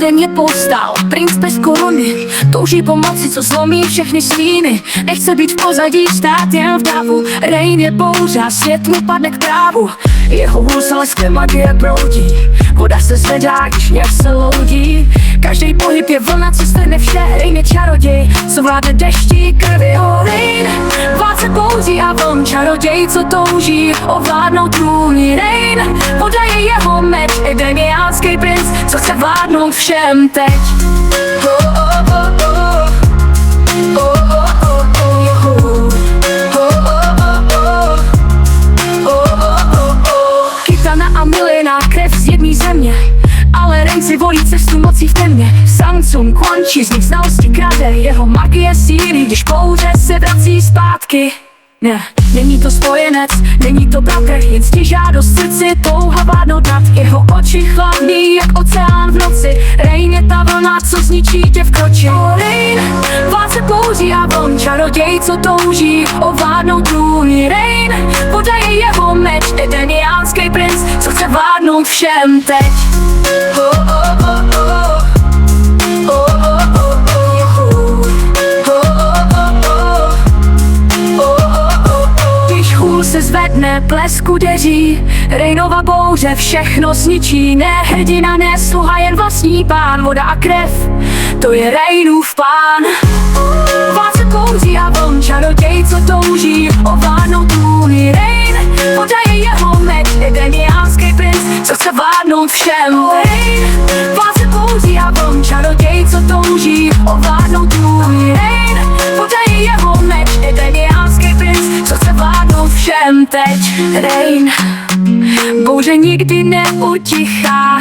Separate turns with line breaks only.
Denně povstal princ bez koruny, touží pomoci, co zlomí všechny stíny. Nechce být v pozadí, stát jen v davu. Rain je bouře a svět mu padne k právu. Jeho hůl se leskem magie proudí, voda se zvedá, když nějak se loudí. Každý pohyb je vlna, co strhne vše. Rain je čaroděj, co vládne deští krvi. Rain, vládce bouří a vln, čaroděj, co touží ovládnout trůny. Rain, voda je jeho meč, edeniánský princ, co chce vládnout všem teď. Kitana a milina, krev z jedné země, ale Rain si volí cestu mocí v temně. Samsung končí, z nich znalosti krade, jeho magie síly, když bouře se vrací zpátky. Ne, není to spojenec, není to bratr, jen ctižádost srdci, touha vládnout nad. Jeho oči chladný jak oceán v noci. Rain je ta vlna, co zničí tě v kroči. Rain, vládce bouří a vln, čaroděj, co touží ovládnout trůny. Rain, voda je jeho meč, edeniánský princ, co chce vládnout všem teď. Se zvedne, plesk udeří, Rainova bouře všechno zničí. Ne hrdina, ne sluha, jen vlastní pán. Voda a krev, to je Rainův plán. Vládce bouří a vln, čaroděj, co touží ovládnout trůny. Rain, voda je jeho meč, edeniánský princ, co chce vládnout všem. Rain, vládce bouří a vln, čaroděj, co touží ovládnout trůny. Rain, voda je jeho meč, edeniánský princ, co chce vládnout všem teď. Rain, bouře nikdy neutichá,